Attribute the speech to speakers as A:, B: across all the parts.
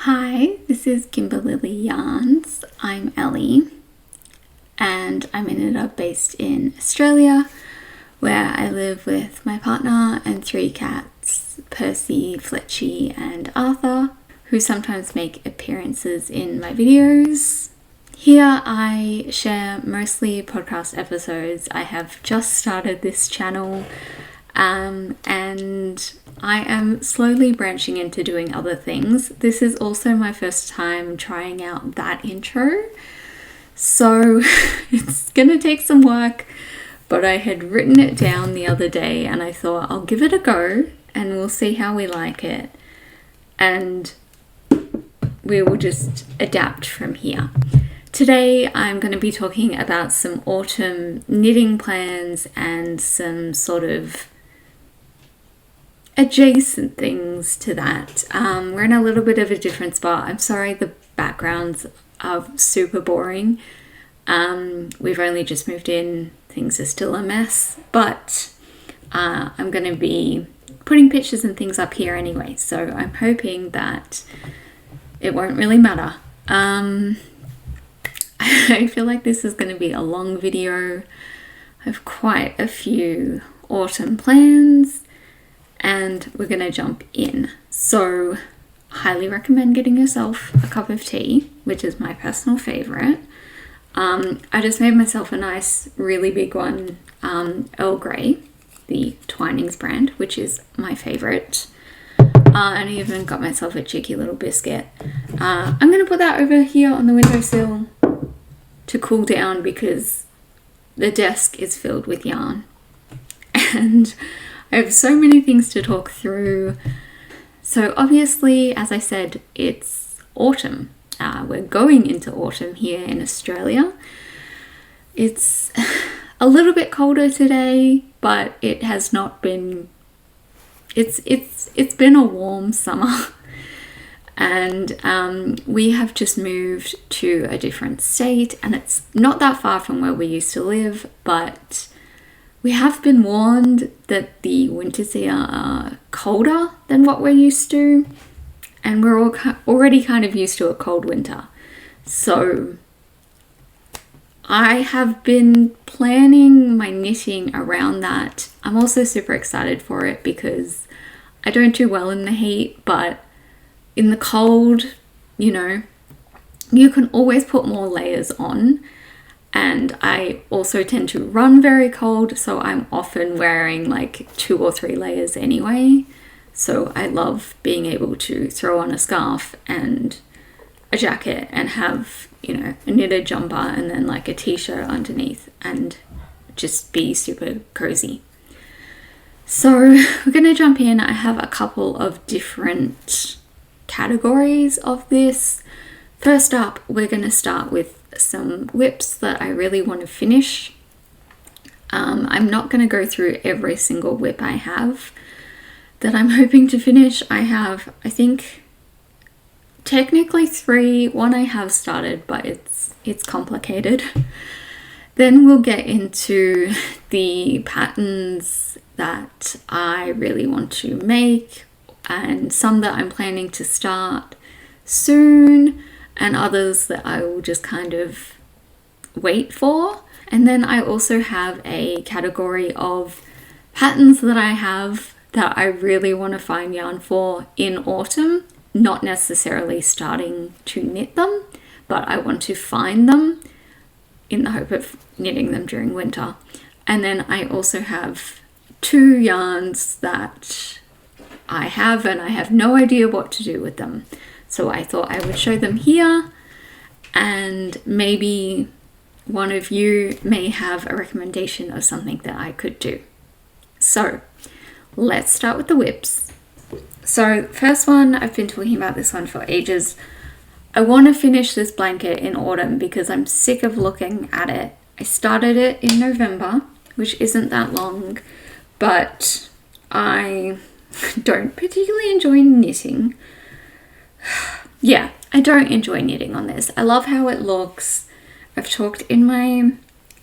A: Hi, this is Kimberlily Yarns. I'm Ellie and I'm an editor based in Australia where I live with my partner and 3 cats, Percy, Fletchy and Arthur, who sometimes make appearances in my videos. Here I share mostly podcast episodes. I have just started this channel and I am slowly branching into doing other things. This is also my first time trying out that intro, so it's gonna take some work, but I had written it down the other day and I thought I'll give it a go and we'll see how we like it and we will just adapt from here. Today I'm going to be talking about some autumn knitting plans and some sort of adjacent things to that. We're in a little bit of a different spot. I'm sorry the backgrounds are super boring. We've only just moved in, things are still a mess, but I'm going to be putting pictures and things up here anyway, so I'm hoping that it won't really matter. I feel like this is going to be a long video. I have quite a few autumn plans and we're going to jump in. So highly recommend getting yourself a cup of tea, which is my personal favorite. I just made myself a nice really big one, Earl Grey, the Twinings brand, which is my favorite. And I even got myself a cheeky little biscuit. I'm going to put that over here on the windowsill to cool down because the desk is filled with yarn and I have so many things to talk through. So obviously, as I said, it's autumn. We're going into autumn here in Australia. It's a little bit colder today, but it has not been, it's been a warm summer. And we have just moved to a different state and it's not that far from where we used to live, but we have been warned that the winters here are colder than what we're used to, and we're all already kind of used to a cold winter. So I have been planning my knitting around that. I'm also super excited for it because I don't do well in the heat, but in the cold, you know, you can always put more layers on. And I also tend to run very cold, so I'm often wearing like 2 or 3 layers anyway. So I love being able to throw on a scarf and a jacket and have, you know, a knitted jumper and then like a t-shirt underneath and just be super cozy. So we're gonna jump in. I have a couple of different categories of this. First up, we're going to start with some whips that I really want to finish. I'm not going to go through every single whip I have that I'm hoping to finish. I have, I think, technically 3. One I have started, but it's complicated. Then we'll get into the patterns that I really want to make and some that I'm planning to start soon and others that I will just kind of wait for. And then I also have a category of patterns that I have that I really want to find yarn for in autumn, not necessarily starting to knit them, but I want to find them in the hope of knitting them during winter. And then I also have 2 yarns that I have and I have no idea what to do with them. So I thought I would show them here and maybe one of you may have a recommendation of something that I could do. So let's start with the whips. So first one, I've been talking about this one for ages. I want to finish this blanket in autumn because I'm sick of looking at it. I started it in November, which isn't that long, but I don't particularly enjoy knitting. Yeah, I don't enjoy knitting on this. I love how it looks. I've talked in my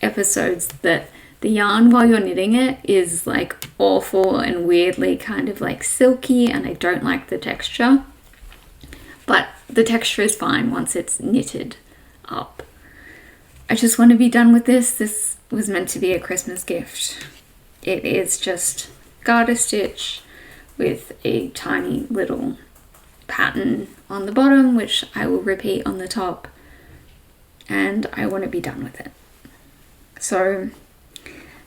A: episodes that the yarn while you're knitting it is like awful and weirdly kind of like silky and I don't like the texture. But the texture is fine once it's knitted up. I just want to be done with this. This was meant to be a Christmas gift. It is just garter stitch with a tiny little pattern on the bottom, which I will repeat on the top, and I want to be done with it. So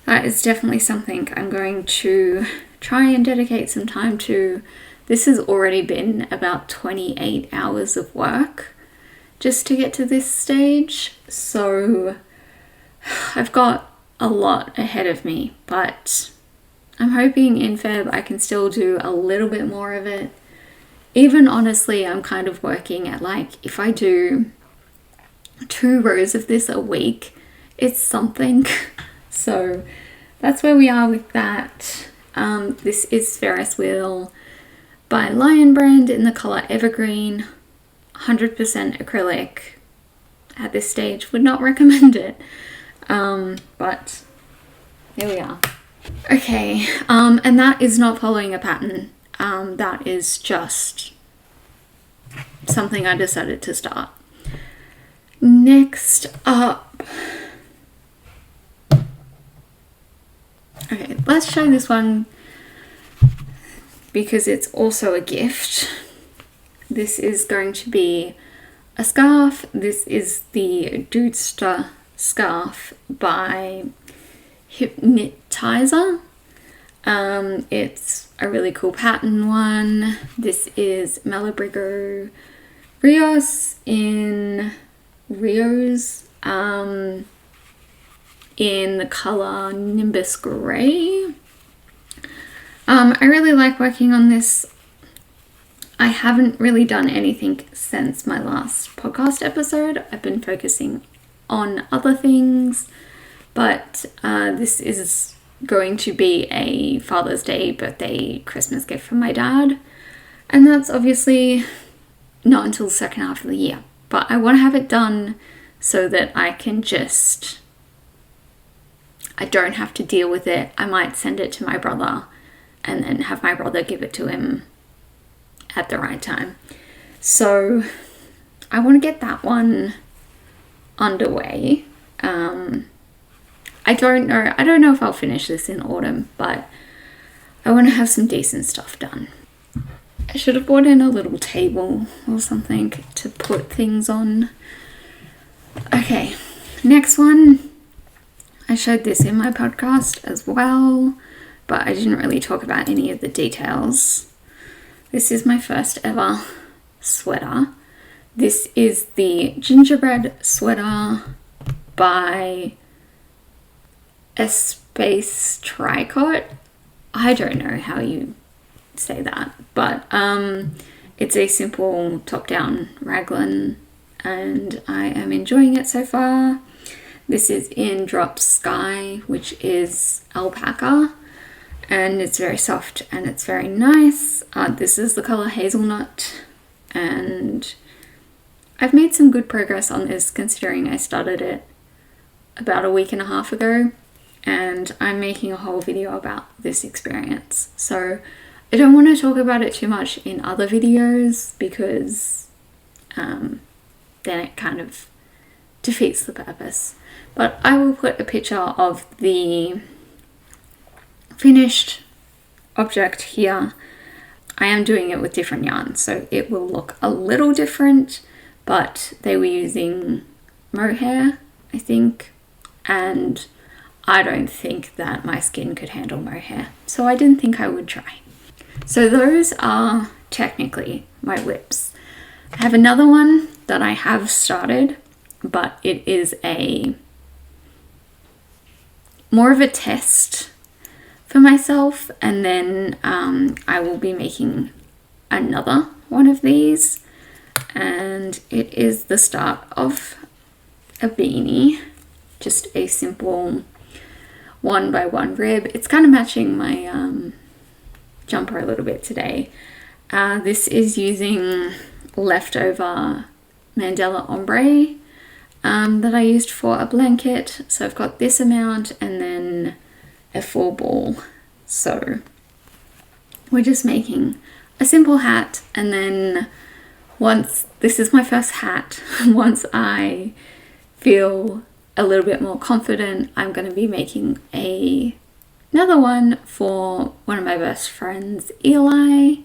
A: that is definitely something I'm going to try and dedicate some time to. This has already been about 28 hours of work just to get to this stage, so I've got a lot ahead of me, but I'm hoping in Feb I can still do a little bit more of it. Even honestly, I'm kind of working at like, if I do 2 rows of this a week, it's something. So that's where we are with that. This is Ferris Wheel by Lion Brand in the color Evergreen, 100% acrylic. At this stage, would not recommend it, but here we are. Okay, and that is not following a pattern. That is just something I decided to start. Next up, okay, let's show this one because it's also a gift. This is going to be a scarf. This is the Dudester scarf by HipKnitizer. It's a really cool pattern one. This is Malabrigo Rios in the color Nimbus Grey. I really like working on this. I haven't really done anything since my last podcast episode. I've been focusing on other things, but this is going to be a Father's Day, birthday, Christmas gift from my dad, and that's obviously not until the second half of the year, but I want to have it done so that I don't have to deal with it. I might send it to my brother and then have my brother give it to him at the right time. So I want to get that one underway. I don't know if I'll finish this in autumn, but I want to have some decent stuff done. I should have brought in a little table or something to put things on. Okay, next one. I showed this in my podcast as well, but I didn't really talk about any of the details. This is my first ever sweater. This is the Gingerbread sweater by Espace Tricot. I don't know how you say that, but it's a simple top-down raglan and I am enjoying it so far. This is in Drop Sky, which is alpaca, and it's very soft and it's very nice. This is the color Hazelnut, and I've made some good progress on this considering I started it about a week and a half ago, and I'm making a whole video about this experience. So I don't want to talk about it too much in other videos because then it kind of defeats the purpose. But I will put a picture of the finished object here. I am doing it with different yarns, so it will look a little different, but they were using mohair, I think, and I don't think that my skin could handle mohair, so I didn't think I would try. So those are technically my whips. I have another one that I have started, but it is more of a test for myself, and then I will be making another one of these, and it is the start of a beanie, just a simple 1x1 rib. It's kind of matching my jumper a little bit today. This is using leftover Mandela ombre that I used for a blanket. So I've got this amount and then a full ball. So we're just making a simple hat, and then this is my first hat, once I feel a little bit more confident, I'm going to be making another one for one of my best friends, Eli,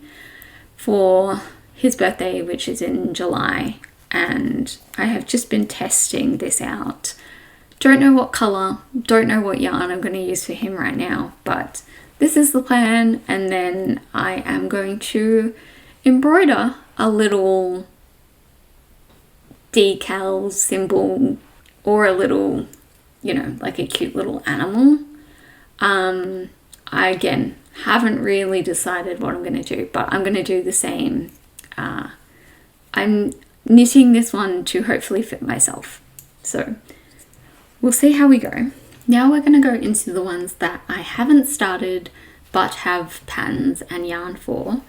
A: for his birthday, which is in July. And I have just been testing this out. Don't know what color, don't know what yarn I'm going to use for him right now, but this is the plan. And then I am going to embroider a little decal symbol or a little, you know, like a cute little animal. I again haven't really decided what I'm going to do, but I'm going to do the same. I'm knitting this one to hopefully fit myself. So we'll see how we go. Now we're going to go into the ones that I haven't started but have patterns and yarn for.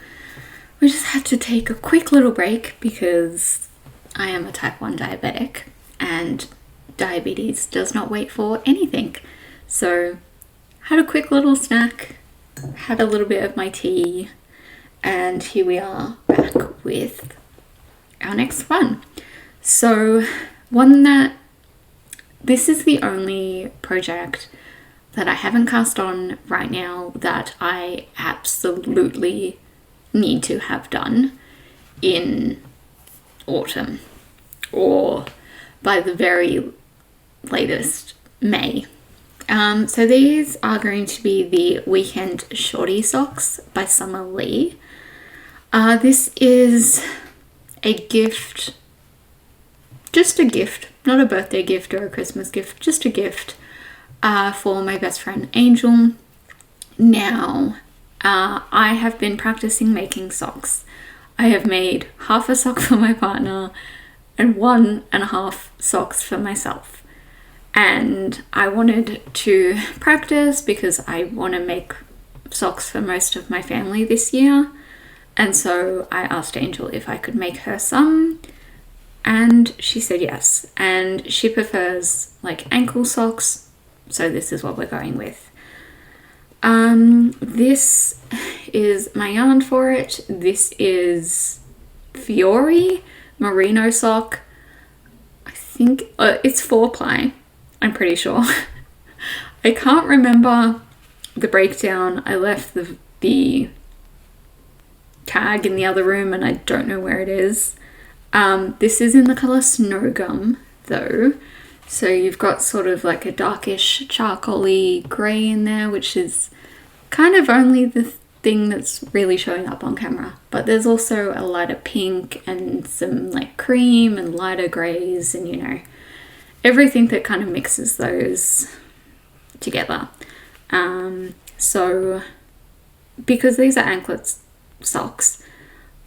A: We just had to take a quick little break because I am a type 1 diabetic and diabetes does not wait for anything. So had a quick little snack, had a little bit of my tea, and here we are back with our next one. So this is the only project that I haven't cast on right now that I absolutely need to have done in autumn or by the very latest May. So these are going to be the Weekend Shorty socks by Summer Lee. This is a gift, just a gift, not a birthday gift or a Christmas gift, just a gift for my best friend Angel. Now, I have been practicing making socks. I have made half a sock for my partner and 1.5 socks for myself. And I wanted to practice because I want to make socks for most of my family this year. And so I asked Angel if I could make her some, and she said yes. And she prefers like ankle socks, so this is what we're going with. This is my yarn for it. This is Fiori merino sock. I think it's 4-ply, I'm pretty sure. I can't remember the breakdown. I left the tag in the other room and I don't know where it is. This is in the color Snow Gum though, so you've got sort of like a darkish charcoaly grey in there, which is kind of only the thing that's really showing up on camera, but there's also a lighter pink and some like cream and lighter greys and, you know, everything that kind of mixes those together. So because these are anklet socks,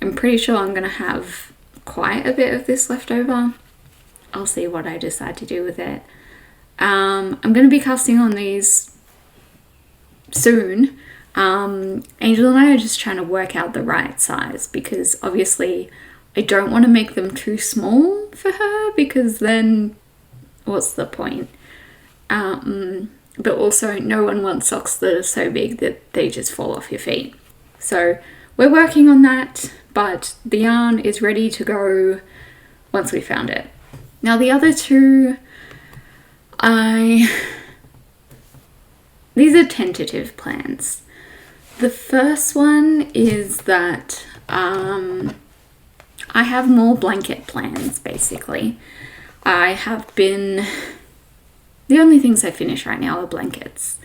A: I'm pretty sure I'm gonna have quite a bit of this left over. I'll see what I decide to do with it. I'm gonna be casting on these soon. Angel and I are just trying to work out the right size because obviously I don't want to make them too small for her because then what's the point? But also no one wants socks that are so big that they just fall off your feet. So we're working on that, but the yarn is ready to go once we found it. Now the other two, these are tentative plans. The first one is that I have more blanket plans basically. The only things I finish right now are blankets.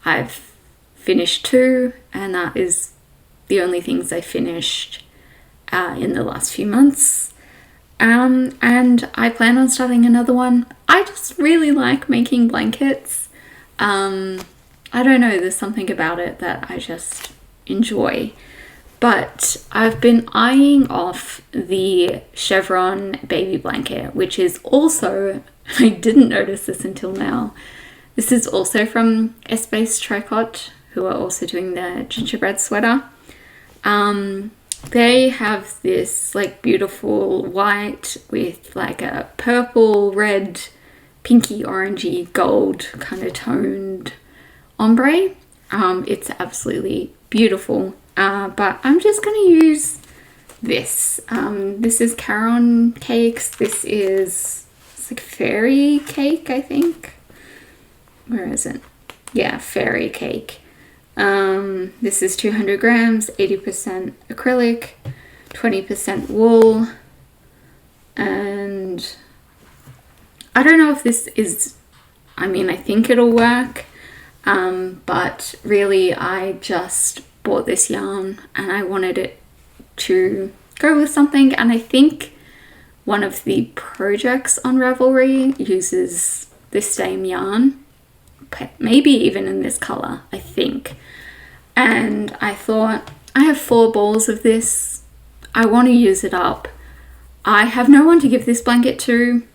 A: I've finished 2 and that is the only things I finished in the last few months. And I plan on starting another one. I just really like making blankets. I don't know, there's something about it that I just enjoy. But I've been eyeing off the Chevron baby blanket, which is also, I didn't notice this until now, this is also from Espace Tricot, who are also doing the gingerbread sweater. They have this like beautiful white with like a purple, red, pinky, orangey, gold kind of toned ombre. It's absolutely beautiful. But I'm just going to use this. This is Caron Cakes. This is, it's like fairy cake, I think. Where is it? Yeah, fairy cake. This is 200 grams, 80% acrylic, 20% wool. And I don't know if this is, I mean, I think it'll work. But really I just bought this yarn and I wanted it to go with something. And I think one of the projects on Ravelry uses this same yarn, maybe even in this color, I think. And I thought, I have 4 balls of this. I want to use it up. I have no one to give this blanket to.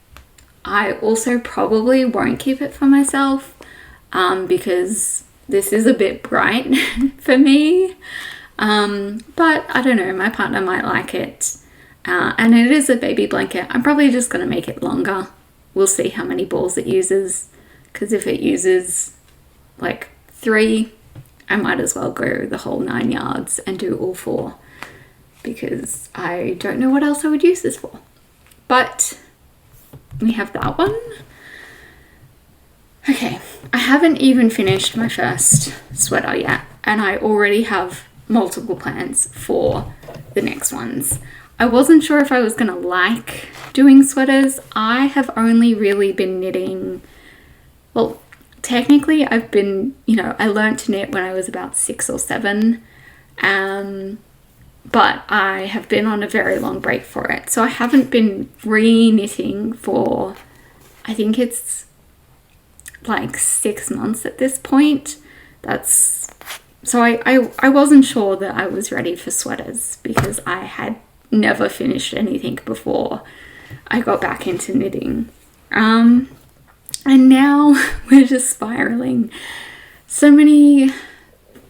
A: I also probably won't keep it for myself because this is a bit bright for me. But I don't know, my partner might like it. And it is a baby blanket. I'm probably just going to make it longer. We'll see how many balls it uses. Because if it uses like 3, I might as well go the whole 9 yards and do all 4. Because I don't know what else I would use this for. But we have that one. Okay, I haven't even finished my first sweater yet. And I already have multiple plans for the next ones. I wasn't sure if I was going to like doing sweaters. I have only really been knitting, well, technically I've been, I learned to knit when I was about 6 or 7. But I have been on a very long break for it. So I haven't been re-knitting for, I think it's like 6 months at this point. So I wasn't sure that I was ready for sweaters because I had never finished anything before I got back into knitting. And now we're just spiraling. So many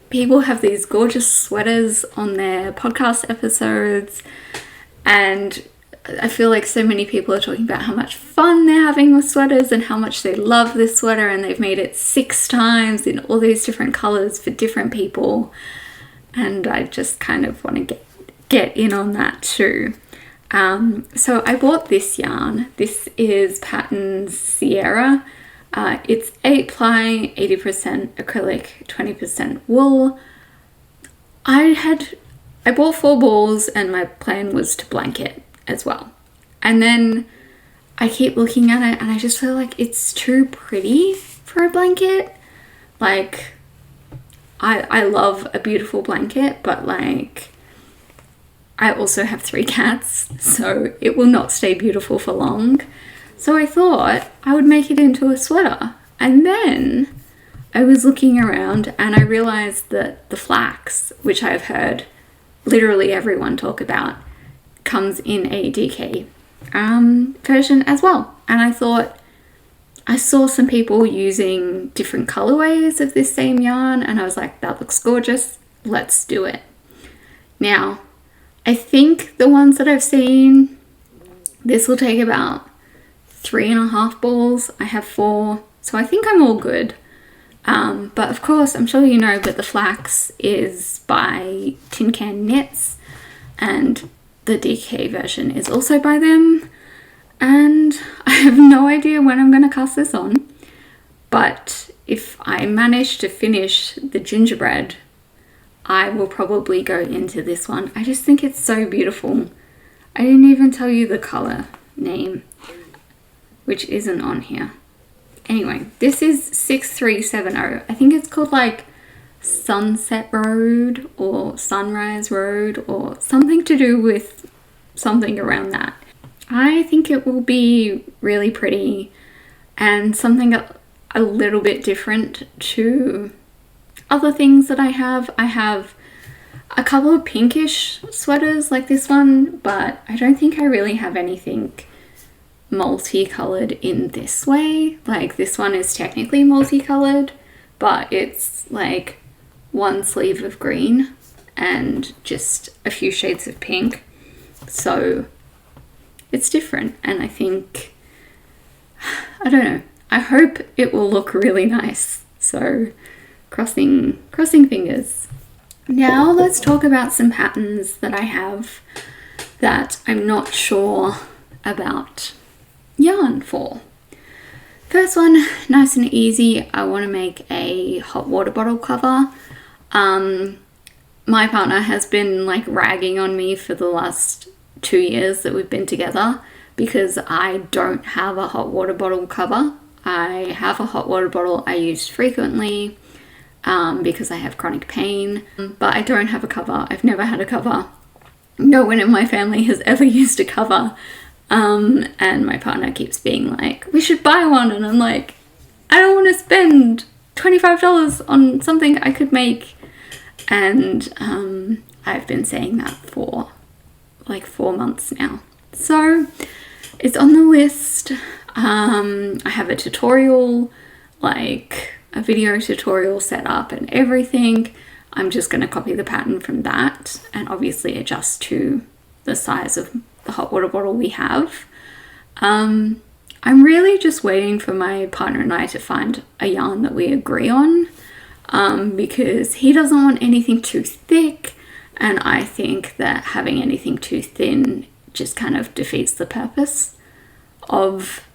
A: people have these gorgeous sweaters on their podcast episodes, and I feel like so many people are talking about how much fun they're having with sweaters and how much they love this sweater, and they've made it 6 times in all these different colors for different people, and I just kind of want to get in on that too. So I bought this yarn. This is pattern Sierra. It's 8 ply, 80% acrylic, 20% wool. I bought 4 balls and my plan was to blanket as well. And then I keep looking at it and I just feel like it's too pretty for a blanket. Like, I love a beautiful blanket, but like, I also have 3 cats, so it will not stay beautiful for long. So I thought I would make it into a sweater. And then I was looking around and I realized that the flax, which I've heard literally everyone talk about, comes in a DK version as well. And I thought, I saw some people using different colorways of this same yarn and I was like, that looks gorgeous, let's do it. Now, I think the ones that I've seen, this will take about 3.5 balls. I have 4, so I think I'm all good. But of course, I'm sure you know, but the flax is by Tin Can Knits, and the DK version is also by them. And I have no idea when I'm going to cast this on, but if I manage to finish the gingerbread, I will probably go into this one. I just think it's so beautiful. I didn't even tell you the color name, which isn't on here. Anyway, this is 6370. I think it's called like Sunset Road or Sunrise Road or something to do with something around that. I think it will be really pretty and something a little bit different to other things that I have. I have a couple of pinkish sweaters like this one, but I don't think I really have anything multicolored in this way. Like, this one is technically multicolored, but it's like one sleeve of green and just a few shades of pink. So it's different, and I think, I don't know, I hope it will look really nice. So crossing fingers. Now let's talk about some patterns that I have that I'm not sure about yarn for. First one, nice and easy. I want to make a hot water bottle cover. My partner has been like ragging on me for the last 2 years that we've been together because I don't have a hot water bottle cover. I have a hot water bottle I use frequently because I have chronic pain, but I don't have a cover. I've never had a cover. No one in my family has ever used a cover. And my partner keeps being like, we should buy one. And I'm like, I don't want to spend $25 on something I could make. And I've been saying that for like 4 months now. So it's on the list. I have a tutorial, like a video tutorial set up and everything. I'm just going to copy the pattern from that and obviously adjust to the size of the hot water bottle we have. I'm really just waiting for my partner and I to find a yarn that we agree on, because he doesn't want anything too thick, and I think that having anything too thin just kind of defeats the purpose of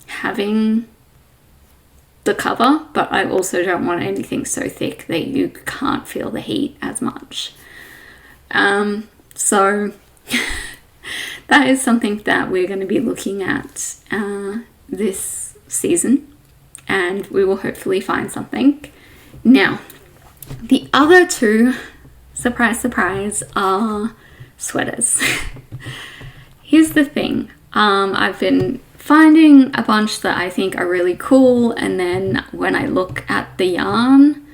A: having the cover, but I also don't want anything so thick that you can't feel the heat as much. So that is something that we're going to be looking at this season, and we will hopefully find something. Now, the other two, surprise, surprise, are sweaters. Here's the thing. I've been finding a bunch that I think are really cool, and then when I look at the yarn,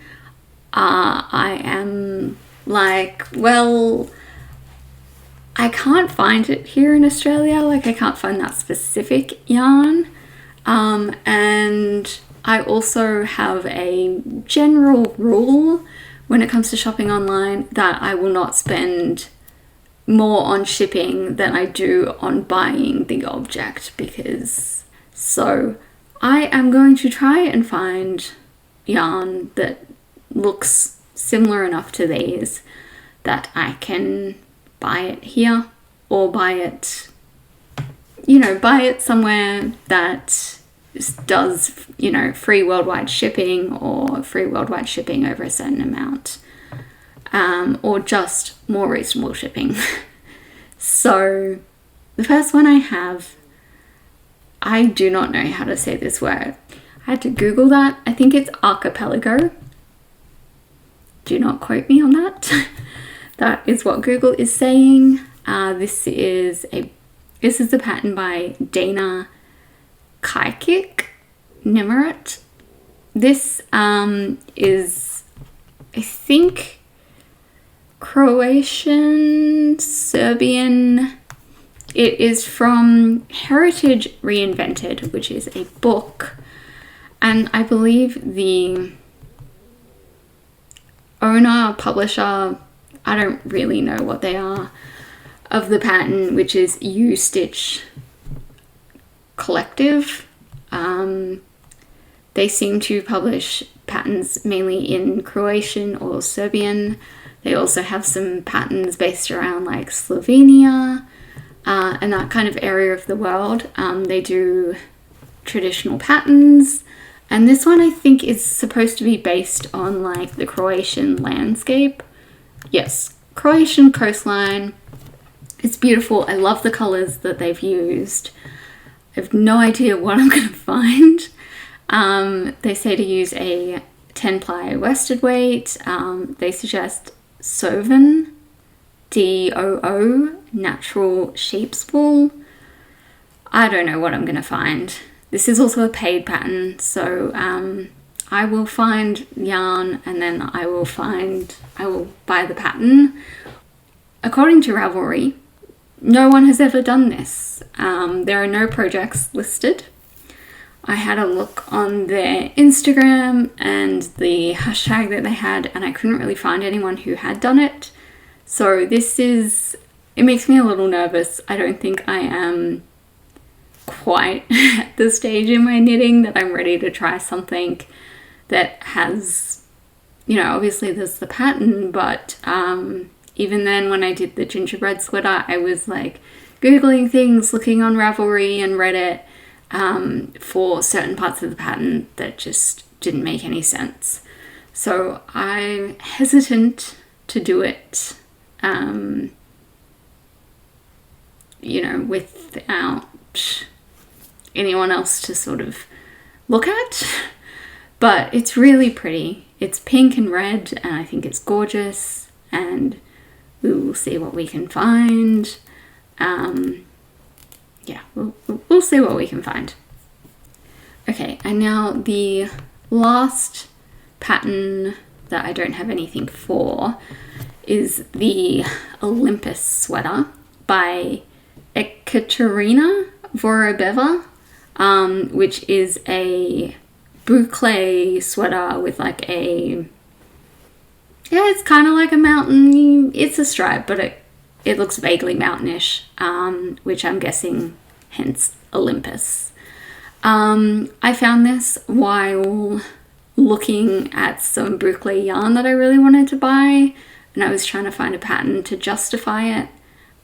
A: I am like, well, I can't find it here in Australia. Like, I can't find that specific yarn. And I also have a general rule when it comes to shopping online that I will not spend more on shipping than I do on buying the object, because so I am going to try and find yarn that looks similar enough to these that I can buy it here, or buy it, buy it somewhere that does, free worldwide shipping, or free worldwide shipping over a certain amount, or just more reasonable shipping. So the first one I have, I do not know how to say this word. I had to Google that. I think it's Archipelago. Do not quote me on that. That is what Google is saying. This is the pattern by Dana Kiki, Nemmert. This is, I think, Croatian, Serbian. It is from Heritage Reinvented, which is a book. And I believe the owner, publisher, I don't really know what they are, of the pattern, which is U Stitch Collective. They seem to publish patterns mainly in Croatian or Serbian. They also have some patterns based around like Slovenia and that kind of area of the world. They do traditional patterns, and this one I think is supposed to be based on like the Croatian landscape. Yes, Croatian coastline. It's beautiful. I love the colors that they've used. I have no idea what I'm going to find. They say to use a 10 ply worsted weight. They suggest Soven, DOO, natural sheep's wool. I don't know what I'm going to find. This is also a paid pattern, so I will find yarn and then I will buy the pattern. According to Ravelry, no one has ever done this. There are no projects listed. I had a look on their Instagram and the hashtag that they had, and I couldn't really find anyone who had done it. So it makes me a little nervous. I don't think I am quite at the stage in my knitting that I'm ready to try something that has, obviously there's the pattern, but even then when I did the gingerbread sweater, I was like Googling things, looking on Ravelry and Reddit for certain parts of the pattern that just didn't make any sense. So I'm hesitant to do it, you know, without anyone else to sort of look at. But it's really pretty. It's pink and red, and I think it's gorgeous, and we will see what we can find. Yeah, we'll see what we can find. Okay, and now the last pattern that I don't have anything for is the Olympus sweater by Ekaterina Vorobeva, which is a boucle sweater with like a, yeah, it's kind of like a mountain, it's a stripe, but it looks vaguely mountainish, which I'm guessing hence Olympus. I found this while looking at some boucle yarn that I really wanted to buy, and I was trying to find a pattern to justify it,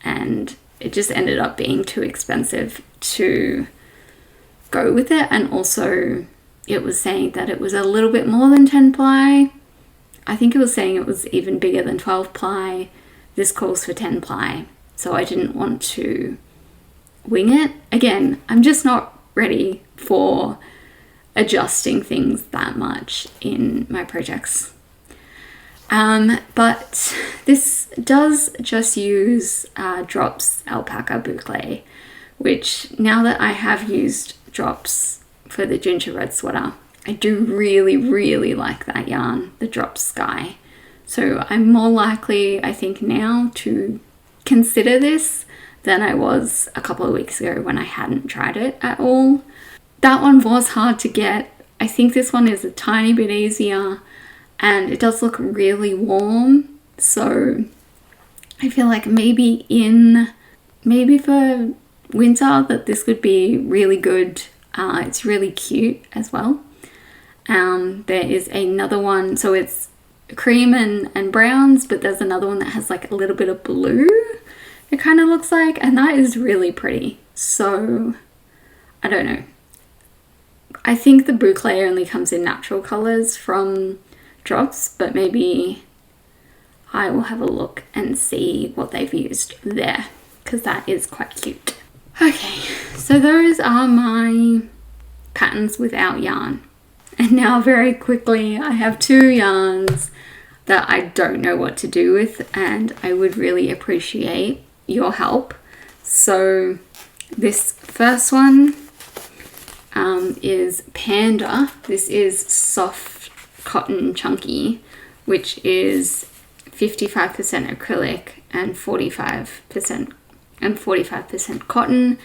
A: and it just ended up being too expensive to go with it. And also it was saying that it was a little bit more than 10 ply. I think it was saying it was even bigger than 12 ply. This calls for 10 ply, so I didn't want to wing it. Again, I'm just not ready for adjusting things that much in my projects. But this does just use Drops Alpaca Boucle, which now that I have used Drops for the gingerbread sweater, I do really, really like that yarn, the Drops Sky. So I'm more likely, I think now, to consider this than I was a couple of weeks ago when I hadn't tried it at all. That one was hard to get. I think this one is a tiny bit easier, and it does look really warm. So I feel like maybe for winter that this would be really good. It's really cute as well. There is another one, so it's cream and browns, but there's another one that has like a little bit of blue, it kind of looks like, and that is really pretty. So I don't know, I think the boucle only comes in natural colors from Drops, but maybe I will have a look and see what they've used there, because that is quite cute. Okay, so those are my patterns without yarn. And now very quickly, I have 2 yarns that I don't know what to do with, and I would really appreciate your help. So this first one is Panda. This is soft cotton chunky, which is 55% acrylic and 45% cotton.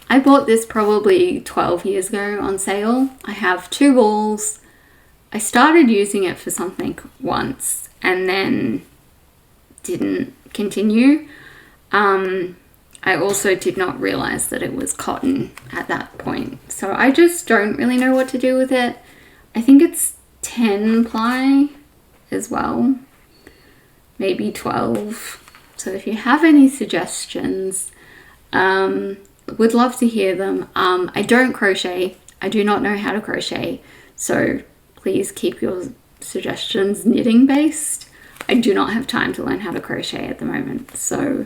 A: I bought this probably 12 years ago on sale. I have 2 balls. I started using it for something once and then didn't continue. I also did not realize that it was cotton at that point. So I just don't really know what to do with it. I think it's 10 ply as well, maybe 12. So if you have any suggestions, would love to hear them. I don't crochet. I do not know how to crochet. So please keep your suggestions knitting based. I do not have time to learn how to crochet at the moment. So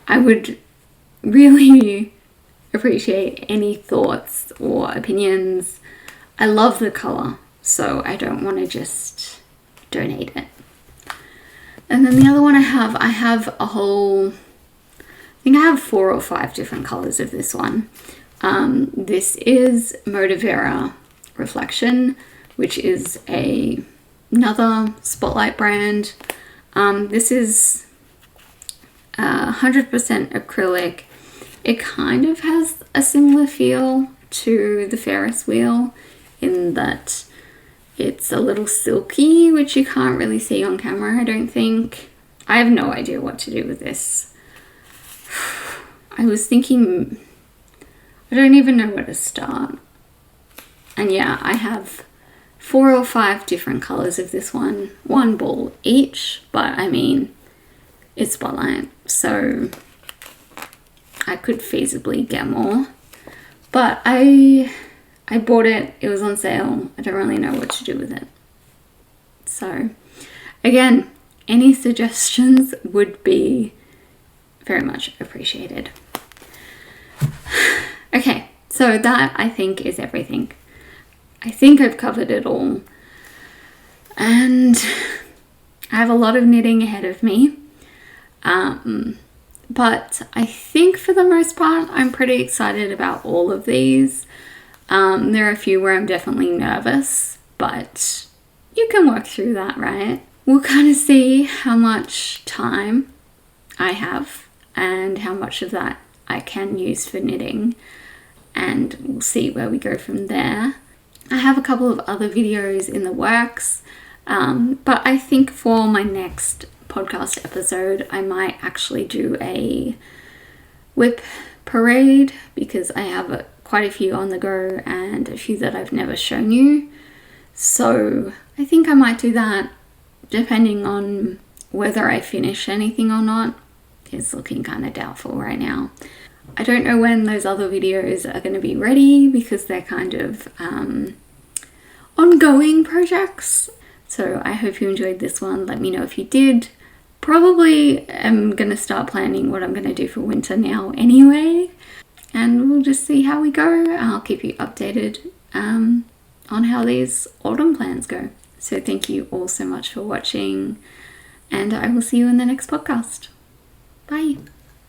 A: I would really appreciate any thoughts or opinions. I love the color, so I don't want to just donate it. And then the other one I have a whole, I think I have 4 or 5 different colors of this one. This is Motivera Reflection, which is another Spotlight brand. This is 100% acrylic. It kind of has a similar feel to the Ferris wheel in that it's a little silky, which you can't really see on camera, I don't think. I have no idea what to do with this. I was thinking, I don't even know where to start. And yeah, I have 4 or 5 different colors of this one ball each, but I mean, is Spotlight, so I could feasibly get more. But I bought it, it was on sale, I don't really know what to do with it. So again, any suggestions would be very much appreciated. Okay, so that I think is everything. I think I've covered it all. And I have a lot of knitting ahead of me. But I think for the most part, I'm pretty excited about all of these. There are a few where I'm definitely nervous, but you can work through that, right? We'll kind of see how much time I have and how much of that I can use for knitting, and we'll see where we go from there. I have a couple of other videos in the works, but I think for my next podcast episode I might actually do a whip parade, because I have quite a few on the go and a few that I've never shown you. So I think I might do that, depending on whether I finish anything or not. It's looking kind of doubtful right now. I don't know when those other videos are going to be ready, because they're kind of ongoing projects. So I hope you enjoyed this one. Let me know if you did. Probably am going to start planning what I'm going to do for winter now anyway, and we'll just see how we go. I'll keep you updated on how these autumn plans go. So thank you all so much for watching, and I will see you in the next podcast. Bye.